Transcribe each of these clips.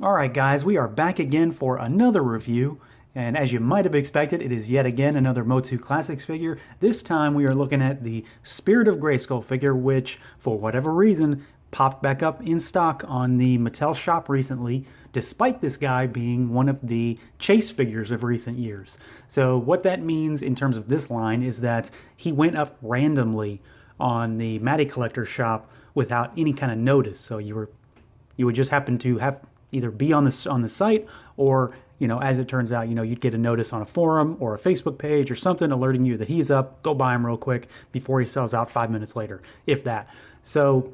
Alright guys, we are back again for another review, and as you might have expected, it is yet again another Motu Classics figure. This time we are looking at the Spirit of Grayskull figure, which, for whatever reason, popped back up in stock on the Mattel shop recently, despite this guy being one of the chase figures of recent years. So what that means in terms of this line is that he went up randomly on the Matty Collector shop without any kind of notice. So you would just happen to have either be on the site, or as it turns out, you'd get a notice on a forum or a Facebook page or something alerting you that he's up. Go buy him real quick before he sells out 5 minutes later, if that. So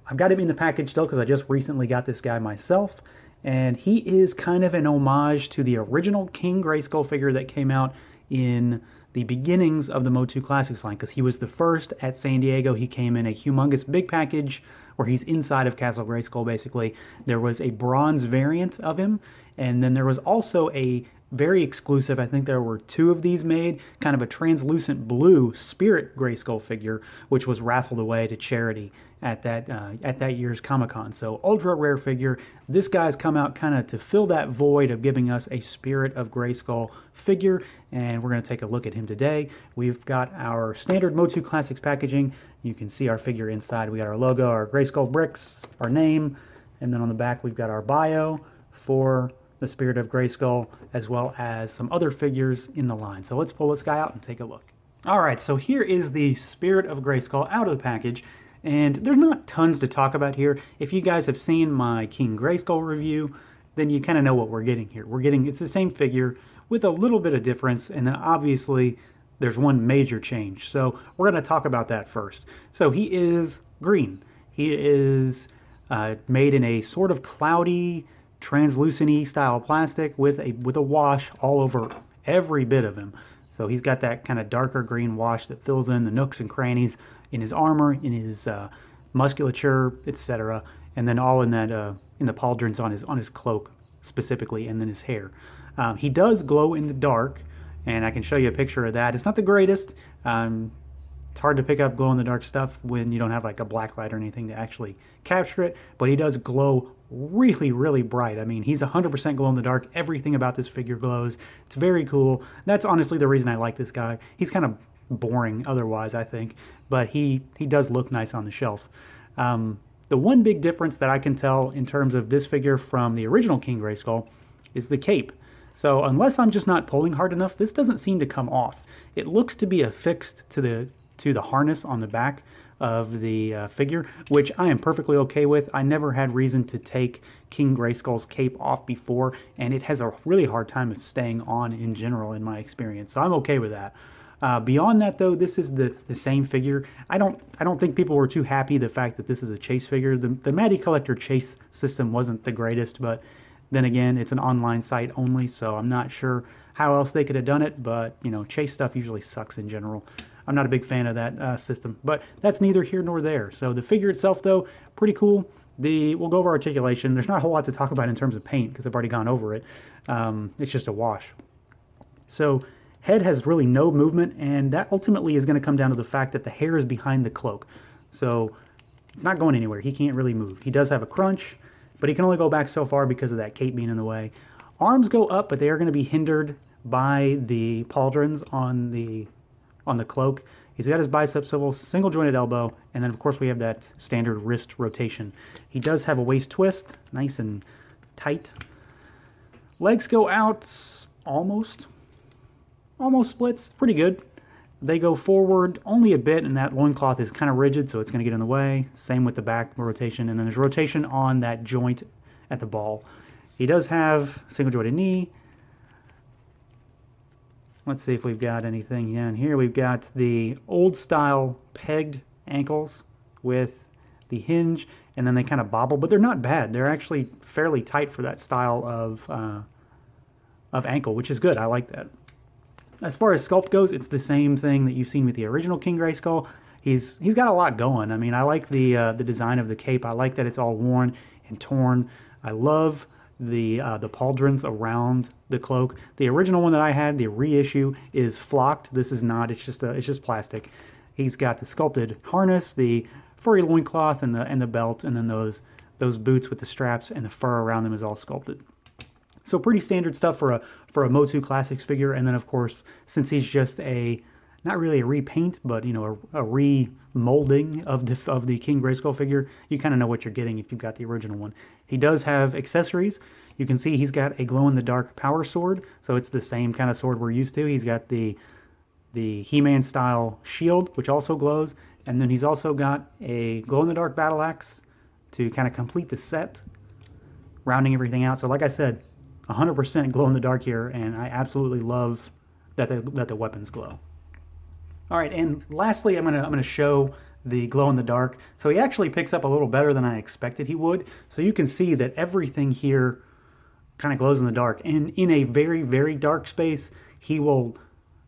I've got him in the package still because I just recently got this guy myself, and he is kind of an homage to the original King Grayskull figure that came out in the beginnings of the Motu Classics line, because he was the first at San Diego. He came in a humongous big package where he's inside of Castle Grayskull, basically. There was a bronze variant of him, and then there was also a very exclusive, I think there were two of these made, kind of a translucent blue Spirit Grayskull figure, which was raffled away to charity at that year's Comic-Con. So ultra rare figure. This guy's come out kind of to fill that void of giving us a Spirit of Grayskull figure, and we're going to take a look at him today. We've got our standard Motu Classics packaging. You can see our figure inside. We got our logo, our Grayskull bricks, our name, and then on the back we've got our bio for the Spirit of Grayskull, as well as some other figures in the line. So let's pull this guy out and take a look. Alright, so here is the Spirit of Grayskull out of the package, and there's not tons to talk about here. If you guys have seen my King Grayskull review, then you kind of know what we're getting here. It's the same figure with a little bit of difference, and then obviously there's one major change. So we're going to talk about that first. So he is green. He is made in a sort of cloudy, translucent-y style plastic with a wash all over every bit of him. So he's got that kind of darker green wash that fills in the nooks and crannies in his armor, in his musculature, etc., and then all in that in the pauldrons on his cloak specifically, and then his hair. He does glow in the dark, and I can show you a picture of that. It's not the greatest. It's hard to pick up glow-in-the-dark stuff when you don't have like a black light or anything to actually capture it, but he does glow really, really bright. I mean, he's 100% glow-in-the-dark. Everything about this figure glows. It's very cool. That's honestly the reason I like this guy. He's kind of boring otherwise, I think, but he does look nice on the shelf. The one big difference that I can tell in terms of this figure from the original King Grayskull is the cape. So unless I'm just not pulling hard enough, this doesn't seem to come off. It looks to be affixed to the harness on the back of the figure, which I am perfectly okay with. I never had reason to take King Grayskull's cape off before, and it has a really hard time of staying on in general in my experience, so I'm okay with that. Beyond that, though, this is the same figure. I don't think people were too happy the fact that this is a chase figure. The Matty Collector chase system wasn't the greatest, but then again, it's an online site only, so I'm not sure how else they could have done it, but chase stuff usually sucks in general. I'm not a big fan of that system, but that's neither here nor there. So the figure itself, though, pretty cool. We'll go over articulation. There's not a whole lot to talk about in terms of paint because I've already gone over it. It's just a wash. So head has really no movement, and that ultimately is going to come down to the fact that the hair is behind the cloak. So it's not going anywhere. He can't really move. He does have a crunch, but he can only go back so far because of that cape being in the way. Arms go up, but they are going to be hindered by the pauldrons on the cloak. He's got his bicep swivel, single jointed elbow, and then of course we have that standard wrist rotation. He does have a waist twist, nice and tight. Legs go out almost splits, pretty good. They go forward only a bit, and that loincloth is kind of rigid, so it's going to get in the way. Same with the back rotation, and then there's rotation on that joint at the ball. He does have single jointed knee. Let's see if we've got anything in here. We've got the old style pegged ankles with the hinge, and then they kind of bobble, but they're not bad. They're actually fairly tight for that style of ankle, which is good. I like that. As far as sculpt goes, it's the same thing that you've seen with the original King Grayskull. He's got a lot going. I mean, I like the design of the cape. I like that it's all worn and torn. I love the pauldrons around the cloak. The original one that I had, the reissue, is flocked. This is not. It's just plastic. He's got the sculpted harness, the furry loincloth, and the belt, and then those those boots with the straps and the fur around them is all sculpted. So pretty standard stuff for a Motu Classics figure. And then of course, since he's just not really a repaint, but you know, a remolding of the King Grayskull figure, you kind of know what you're getting if you've got the original one. He does have accessories. You can see he's got a glow-in-the-dark power sword, so it's the same kind of sword we're used to. He's got the He-Man style shield, which also glows, and then he's also got a glow-in-the-dark battle axe to kind of complete the set, rounding everything out. So like I said, 100% glow-in-the-dark here, and I absolutely love that the weapons glow. All right, and lastly, I'm gonna show the glow-in-the-dark. So he actually picks up a little better than I expected he would. So you can see that everything here kind of glows in the dark. And in a very, very dark space, he will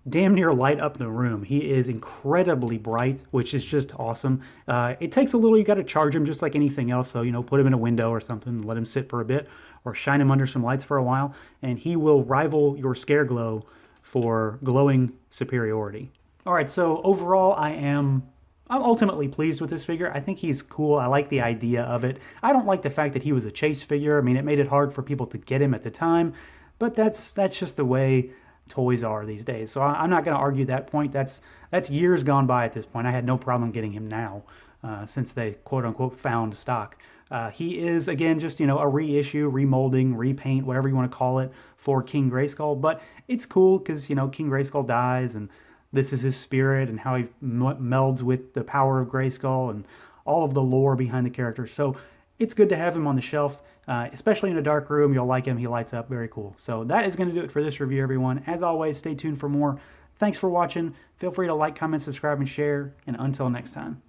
damn near light up the room. He is incredibly bright, which is just awesome. It takes a little, you got to charge him just like anything else. So, you know, put him in a window or something, let him sit for a bit, or shine him under some lights for a while, and he will rival your Scare Glow for glowing superiority. All right, so overall, I'm ultimately pleased with this figure. I think he's cool. I like the idea of it. I don't like the fact that he was a chase figure. I mean, it made it hard for people to get him at the time, but that's just the way toys are these days. So I'm not going to argue that point. That's years gone by at this point. I had no problem getting him now, since they quote-unquote found stock. He is, again, just, you know, a reissue, remolding, repaint, whatever you want to call it, for King Grayskull. But it's cool because, you know, King Grayskull dies, and this is his spirit and how he melds with the power of Grayskull and all of the lore behind the character. So it's good to have him on the shelf, especially in a dark room. You'll like him. He lights up. Very cool. So that is going to do it for this review, everyone. As always, stay tuned for more. Thanks for watching. Feel free to like, comment, subscribe, and share. And until next time.